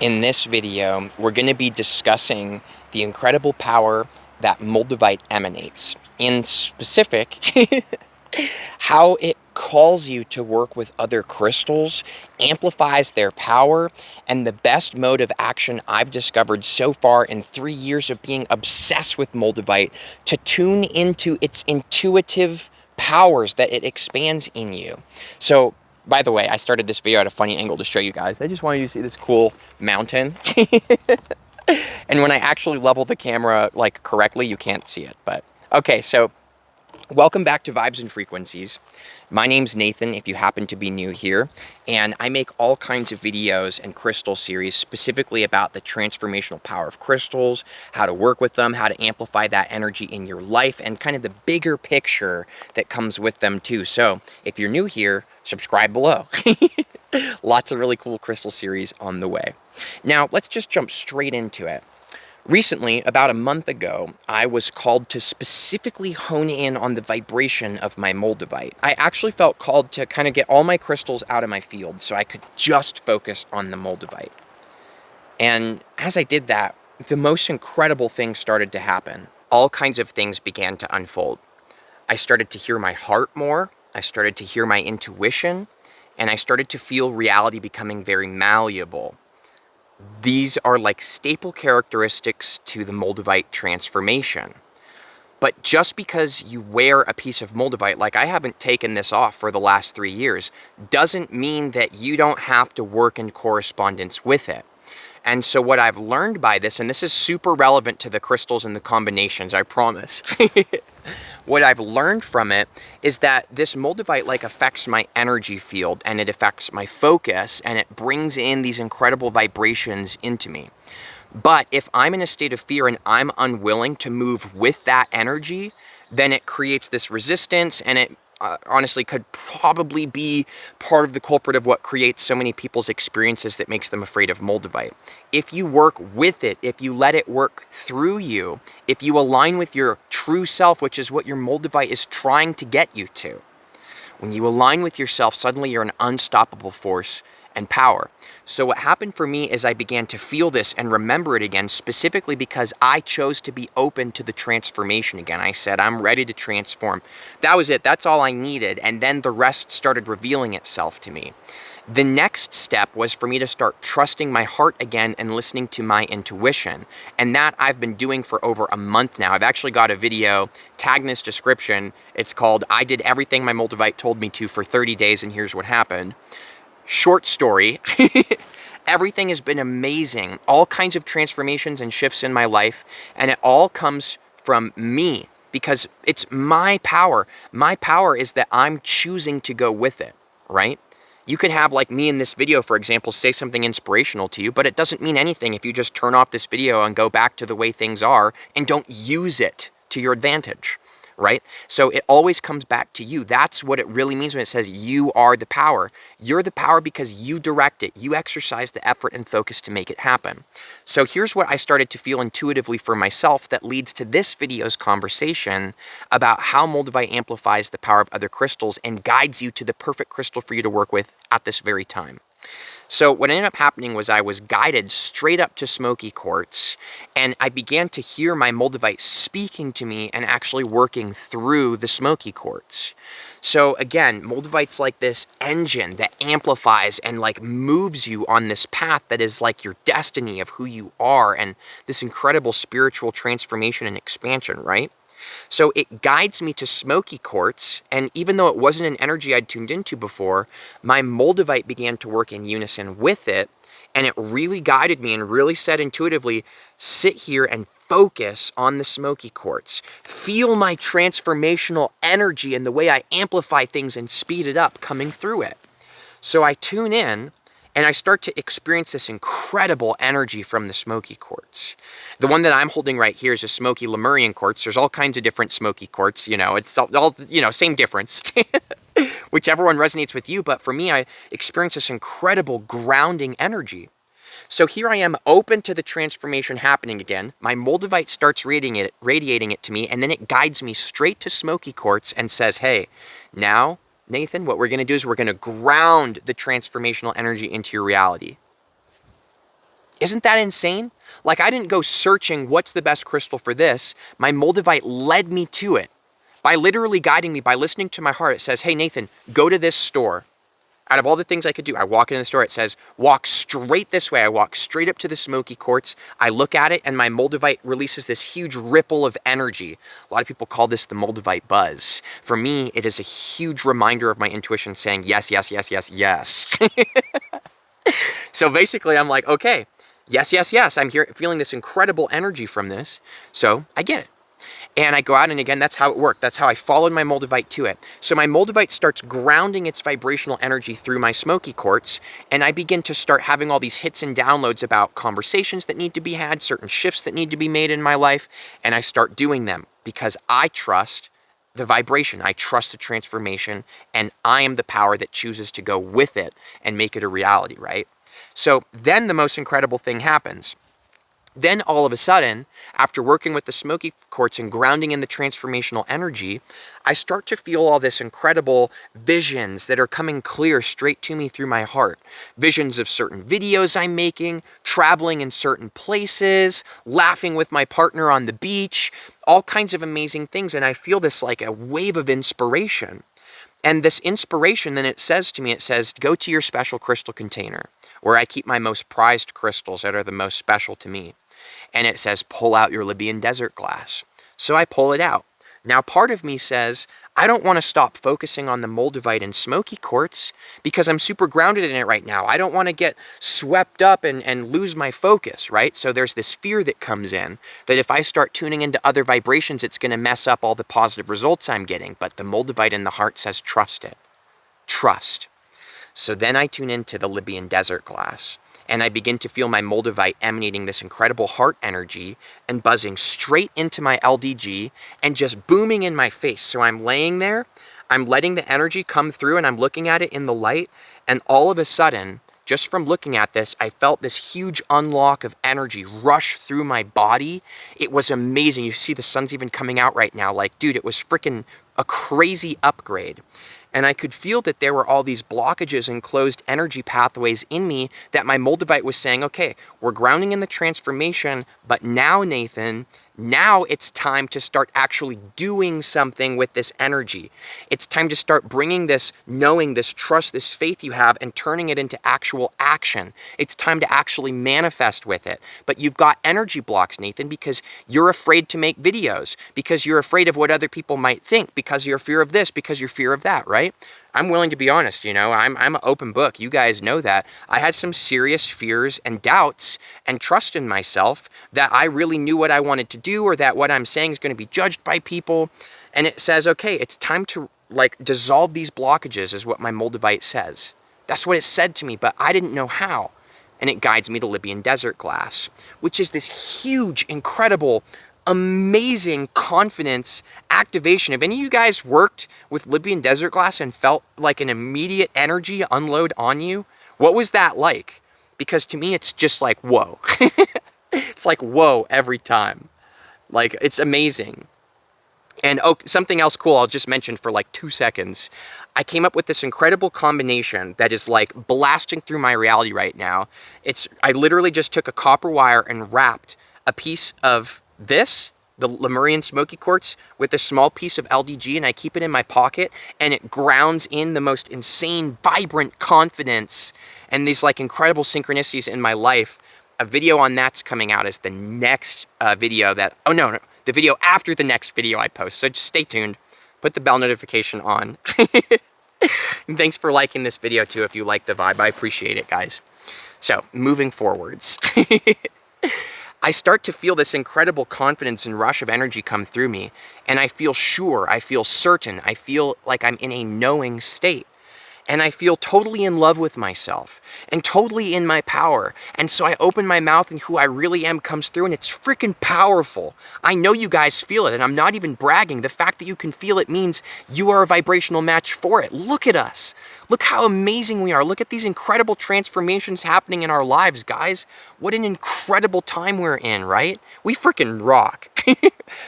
In this video, we're going to be discussing the incredible power that Moldavite emanates. In specific, how it calls you to work with other crystals, amplifies their power, and the best mode of action I've discovered so far in 3 years of being obsessed with Moldavite to tune into its intuitive powers that it expands in you. So, by the way, I started this video at a funny angle to show you guys. I just wanted you to see this cool mountain. And when I actually level the camera like correctly, you can't see it. But okay, so welcome back to Vibes and Frequencies. My name's Nathan, if you happen to be new here, and I make all kinds of videos and crystal series specifically about the transformational power of crystals, how to work with them, how to amplify that energy in your life, and kind of the bigger picture that comes with them too. So if you're new here, subscribe below. Lots of really cool crystal series on the way. Now, let's just jump straight into it. Recently, about a month ago, I was called to specifically hone in on the vibration of my Moldavite. I actually felt called to kind of get all my crystals out of my field so I could just focus on the Moldavite. And as I did that, the most incredible things started to happen. All kinds of things began to unfold. I started to hear my heart more, I started to hear my intuition, and I started to feel reality becoming very malleable. These are like staple characteristics to the Moldavite transformation. But just because you wear a piece of Moldavite, like I haven't taken this off for the last 3 years, doesn't mean that you don't have to work in correspondence with it. And so what I've learned by this, and this is super relevant to the crystals and the combinations, I promise. What I've learned from it is that this Moldavite like affects my energy field, and it affects my focus, and it brings in these incredible vibrations into me. But if I'm in a state of fear and I'm unwilling to move with that energy, then it creates this resistance, and it honestly could probably be part of the culprit of what creates so many people's experiences that makes them afraid of Moldavite. If you work with it, if you let it work through you, if you align with your true self, which is what your Moldavite is trying to get you to, when you align with yourself, suddenly you're an unstoppable force and power. So what happened for me is I began to feel this and remember it again, specifically because I chose to be open to the transformation again. I said, I'm ready to transform. That was it. That's all I needed. And then the rest started revealing itself to me. The next step was for me to start trusting my heart again and listening to my intuition. And that I've been doing for over a month now. I've actually got a video tagged in this description. It's called, I Did Everything My Moldavite Told Me to for 30 days and Here's What Happened. Short story. Everything has been amazing. All kinds of transformations and shifts in my life. And it all comes from me because it's my power. My power is that I'm choosing to go with it, right? You could have, like me in this video, for example, say something inspirational to you, but it doesn't mean anything if you just turn off this video and go back to the way things are and don't use it to your advantage, right? So it always comes back to you. That's what it really means when it says you are the power. You're the power because you direct it. You exercise the effort and focus to make it happen. So here's what I started to feel intuitively for myself that leads to this video's conversation about how Moldavite amplifies the power of other crystals and guides you to the perfect crystal for you to work with at this very time. So what ended up happening was I was guided straight up to Smoky Quartz, and I began to hear my Moldavite speaking to me and actually working through the Smoky Quartz. So again, Moldavite's like this engine that amplifies and like moves you on this path that is like your destiny of who you are and this incredible spiritual transformation and expansion, right? So it guides me to Smoky Quartz, and even though it wasn't an energy I'd tuned into before, my Moldavite began to work in unison with it, and it really guided me and really said intuitively, sit here and focus on the Smoky Quartz. Feel my transformational energy and the way I amplify things and speed it up coming through it. So I tune in, and I start to experience this incredible energy from the Smoky Quartz. The one that I'm holding right here is a Smoky Lemurian quartz. There's all kinds of different Smoky Quartz, it's all same difference. Whichever one resonates with you, but for me, I experience this incredible grounding energy. So here I am open to the transformation happening again. My Moldavite starts radiating it to me, and then it guides me straight to Smoky Quartz and says, hey, now, Nathan, what we're going to do is we're going to ground the transformational energy into your reality. Isn't that insane? Like, I didn't go searching what's the best crystal for this. My Moldavite led me to it by literally guiding me, by listening to my heart. It says, hey, Nathan, go to this store. Out of all the things I could do, I walk in the store, it says, walk straight this way. I walk straight up to the Smoky Quartz. I look at it, and my Moldavite releases this huge ripple of energy. A lot of people call this the Moldavite buzz. For me, it is a huge reminder of my intuition saying, yes, yes, yes, yes, yes. So basically, I'm like, okay, yes, yes, yes. I'm here feeling this incredible energy from this. So I get it. And I go out, and again, that's how it worked. That's how I followed my Moldavite to it. So my Moldavite starts grounding its vibrational energy through my Smoky Quartz, and I begin to start having all these hits and downloads about conversations that need to be had, certain shifts that need to be made in my life, and I start doing them because I trust the vibration. I trust the transformation, and I am the power that chooses to go with it and make it a reality, right? So then the most incredible thing happens. Then all of a sudden, after working with the Smoky Quartz and grounding in the transformational energy, I start to feel all this incredible visions that are coming clear straight to me through my heart. Visions of certain videos I'm making, traveling in certain places, laughing with my partner on the beach, all kinds of amazing things. And I feel this like a wave of inspiration. And this inspiration, then it says to me, it says, go to your special crystal container where I keep my most prized crystals that are the most special to me. And it says, pull out your Libyan desert glass. So I pull it out. Now, part of me says, I don't want to stop focusing on the Moldavite and Smoky Quartz because I'm super grounded in it right now. I don't want to get swept up and lose my focus, right? So there's this fear that comes in that if I start tuning into other vibrations, it's going to mess up all the positive results I'm getting. But the Moldavite in the heart says, trust it. Trust. So then I tune into the Libyan desert glass. And I begin to feel my Moldavite emanating this incredible heart energy and buzzing straight into my LDG and just booming in my face. So I'm laying there, I'm letting the energy come through, and I'm looking at it in the light. And all of a sudden, just from looking at this, I felt this huge unlock of energy rush through my body. It was amazing. You see the sun's even coming out right now. Like, dude, it was freaking a crazy upgrade. And I could feel that there were all these blockages and closed energy pathways in me that my Moldavite was saying, okay, we're grounding in the transformation, but now, Nathan, now it's time to start actually doing something with this energy. It's time to start bringing this knowing, this trust, this faith you have and turning it into actual action. It's time to actually manifest with it. But you've got energy blocks, Nathan, because you're afraid to make videos, because you're afraid of what other people might think, because of your fear of this, because your fear of that, right? I'm willing to be honest, you know, I'm an open book. You guys know that. I had some serious fears and doubts and trust in myself that I really knew what I wanted to do or that what I'm saying is going to be judged by people. And it says, okay, it's time to like dissolve these blockages is what my Moldavite says. That's what it said to me, but I didn't know how. And it guides me to Libyan desert glass, which is this huge, incredible, amazing confidence activation. If any of you guys worked with Libyan desert glass and felt like an immediate energy unload on you, what was that like? Because to me, it's just like, whoa. It's like, whoa, every time. Like, it's amazing. And oh, something else cool I'll just mention for like 2 seconds. I came up with this incredible combination that is like blasting through my reality right now. I literally just took a copper wire and wrapped a piece of this, the Lemurian Smoky Quartz, with a small piece of LDG, and I keep it in my pocket, and it grounds in the most insane, vibrant confidence and these like incredible synchronicities in my life. A video on that's coming out as the next video that, oh no, the video after the next video I post. So just stay tuned, put the bell notification on. And thanks for liking this video too if you like the vibe. I appreciate it, guys. So moving forwards. I start to feel this incredible confidence and rush of energy come through me, and I feel sure, I feel certain, I feel like I'm in a knowing state. And I feel totally in love with myself and totally in my power. And so I open my mouth and who I really am comes through, and it's freaking powerful. I know you guys feel it, and I'm not even bragging. The fact that you can feel it means you are a vibrational match for it. Look at us. Look how amazing we are. Look at these incredible transformations happening in our lives, guys. What an incredible time we're in, right? We freaking rock.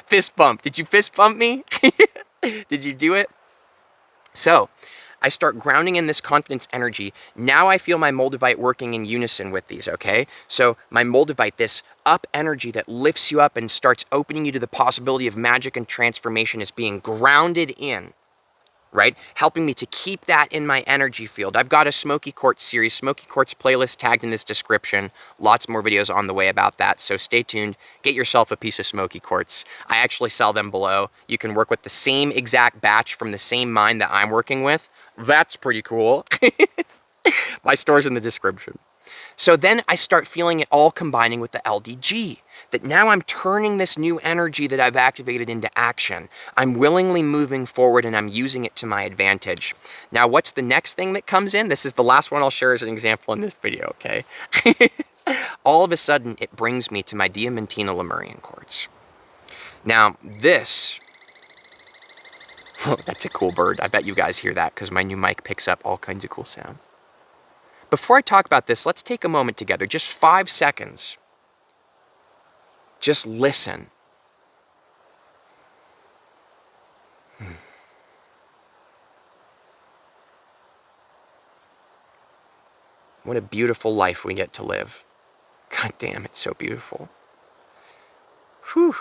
Fist bump. Did you fist bump me? Did you do it? So, I start grounding in this confidence energy. Now I feel my Moldavite working in unison with these, okay? So my Moldavite, this up energy that lifts you up and starts opening you to the possibility of magic and transformation, is being grounded in, right? Helping me to keep that in my energy field. I've got a Smoky Quartz series, Smoky Quartz playlist tagged in this description. Lots more videos on the way about that, so stay tuned. Get yourself a piece of Smoky Quartz. I actually sell them below. You can work with the same exact batch from the same mine that I'm working with. That's pretty cool. My store's in the description. So then I start feeling it all combining with the LDG. That now I'm turning this new energy that I've activated into action. I'm willingly moving forward and I'm using it to my advantage. Now, what's the next thing that comes in? This is the last one I'll share as an example in this video, okay? All of a sudden, it brings me to my Diamantina Lemurian quartz. Now, this... Oh, that's a cool bird. I bet you guys hear that because my new mic picks up all kinds of cool sounds. Before I talk about this, let's take a moment together, just 5 seconds. Just listen. What a beautiful life we get to live. God damn, it's so beautiful. Whew.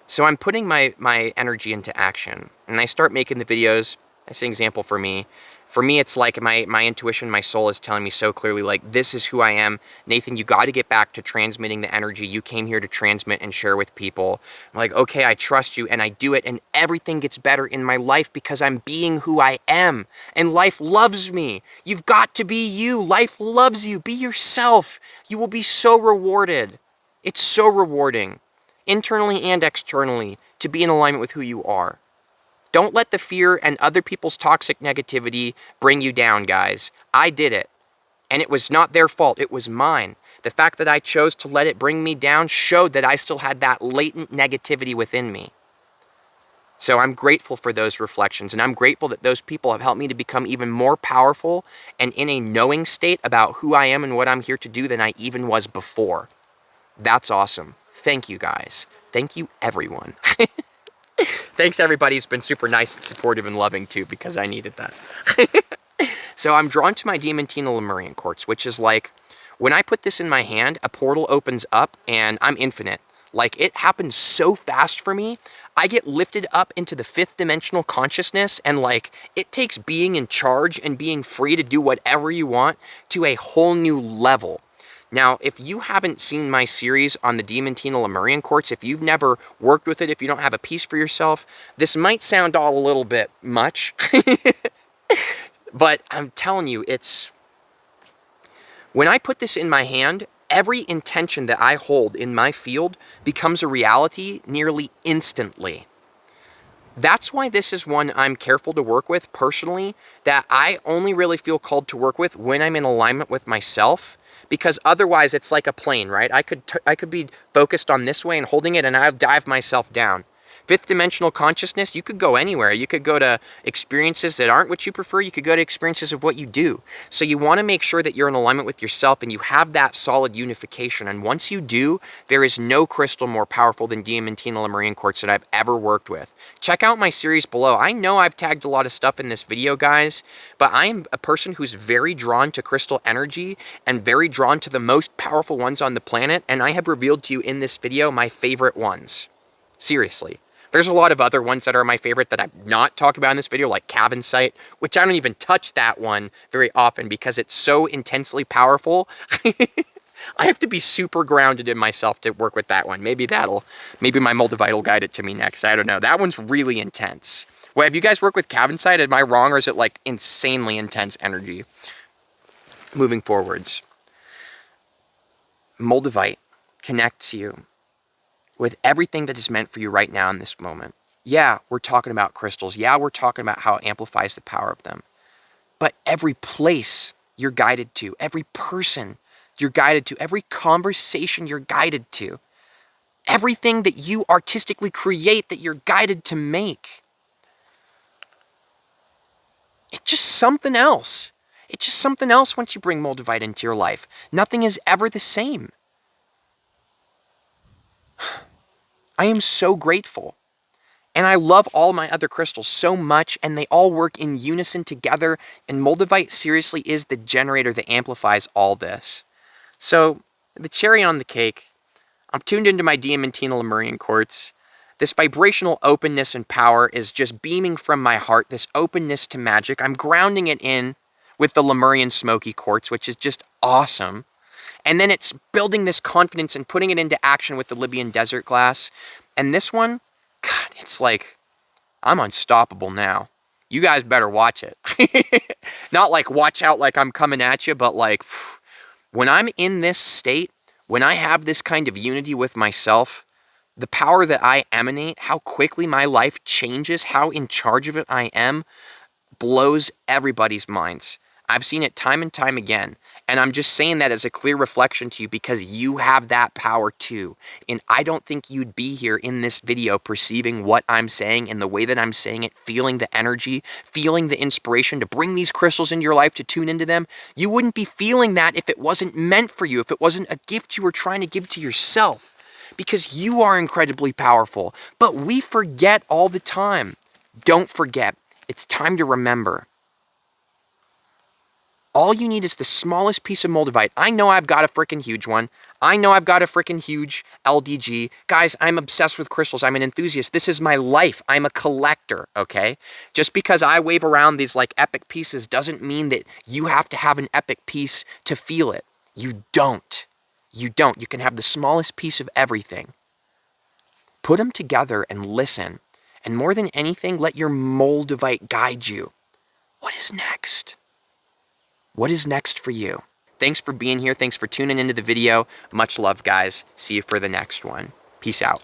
So I'm putting my energy into action, and I start making the videos. That's an example for me. For me, it's like my intuition, my soul is telling me so clearly, like, this is who I am. Nathan, you got to get back to transmitting the energy you came here to transmit and share with people. I'm like, okay, I trust you, and I do it, and everything gets better in my life because I'm being who I am, and life loves me. You've got to be you. Life loves you. Be yourself. You will be so rewarded. It's so rewarding, internally and externally, to be in alignment with who you are. Don't let the fear and other people's toxic negativity bring you down, guys. I did it. And it was not their fault. It was mine. The fact that I chose to let it bring me down showed that I still had that latent negativity within me. So I'm grateful for those reflections. And I'm grateful that those people have helped me to become even more powerful and in a knowing state about who I am and what I'm here to do than I even was before. That's awesome. Thank you, guys. Thank you, everyone. Thanks, everybody. It's been super nice and supportive and loving, too, because I needed that. So I'm drawn to my Diamantina Lemurian quartz, which is like, when I put this in my hand, a portal opens up, and I'm infinite. Like, it happens so fast for me. I get lifted up into the 5th dimensional consciousness, and, like, it takes being in charge and being free to do whatever you want to a whole new level. Now, if you haven't seen my series on the Diamantina Lemurian quartz, if you've never worked with it, if you don't have a piece for yourself, this might sound all a little bit much. But I'm telling you, it's... When I put this in my hand, every intention that I hold in my field becomes a reality nearly instantly. That's why this is one I'm careful to work with personally, that I only really feel called to work with when I'm in alignment with myself. Because otherwise, it's like a plane, right? I could be focused on this way and holding it, and I'll dive myself down. 5th dimensional consciousness, you could go anywhere. You could go to experiences that aren't what you prefer. You could go to experiences of what you do. So you want to make sure that you're in alignment with yourself and you have that solid unification. And once you do, there is no crystal more powerful than Diamantina Lemurian quartz that I've ever worked with. Check out my series below. I know I've tagged a lot of stuff in this video, guys, but I am a person who's very drawn to crystal energy and very drawn to the most powerful ones on the planet, and I have revealed to you in this video my favorite ones. Seriously. There's a lot of other ones that are my favorite that I've not talked about in this video, like Cavensite, which I don't even touch that one very often because it's so intensely powerful. I have to be super grounded in myself to work with that one. Maybe my Moldavite will guide it to me next. I don't know. That one's really intense. Well, have you guys worked with Cavensite? Am I wrong, or is it like insanely intense energy? Moving forwards. Moldavite connects you with everything that is meant for you right now in this moment. Yeah, we're talking about crystals. Yeah, we're talking about how it amplifies the power of them. But every place you're guided to, every person you're guided to, every conversation you're guided to, everything that you artistically create that you're guided to make, it's just something else. It's just something else once you bring Moldavite into your life. Nothing is ever the same. I am so grateful. And I love all my other crystals so much, and they all work in unison together, and Moldavite seriously is the generator that amplifies all this. So, the cherry on the cake, I'm tuned into my Diamantina Lemurian quartz. This vibrational openness and power is just beaming from my heart, this openness to magic. I'm grounding it in with the Lemurian Smoky Quartz, which is just awesome. And then it's building this confidence and putting it into action with the Libyan Desert Glass. And this one, God, it's like, I'm unstoppable now. You guys better watch it. Not like watch out like I'm coming at you, but like when I'm in this state, when I have this kind of unity with myself, the power that I emanate, how quickly my life changes, how in charge of it I am, blows everybody's minds. I've seen it time and time again. And I'm just saying that as a clear reflection to you because you have that power too. And I don't think you'd be here in this video perceiving what I'm saying and the way that I'm saying it, feeling the energy, feeling the inspiration to bring these crystals into your life, to tune into them. You wouldn't be feeling that if it wasn't meant for you, if it wasn't a gift you were trying to give to yourself. Because you are incredibly powerful. But we forget all the time. Don't forget. It's time to remember. All you need is the smallest piece of Moldavite. I know I've got a freaking huge one. I know I've got a freaking huge LDG. Guys, I'm obsessed with crystals. I'm an enthusiast. This is my life. I'm a collector, okay? Just because I wave around these like epic pieces doesn't mean that you have to have an epic piece to feel it. You don't. You don't. You can have the smallest piece of everything. Put them together and listen. And more than anything, let your Moldavite guide you. What is next? What is next for you? Thanks for being here. Thanks for tuning into the video. Much love, guys. See you for the next one. Peace out.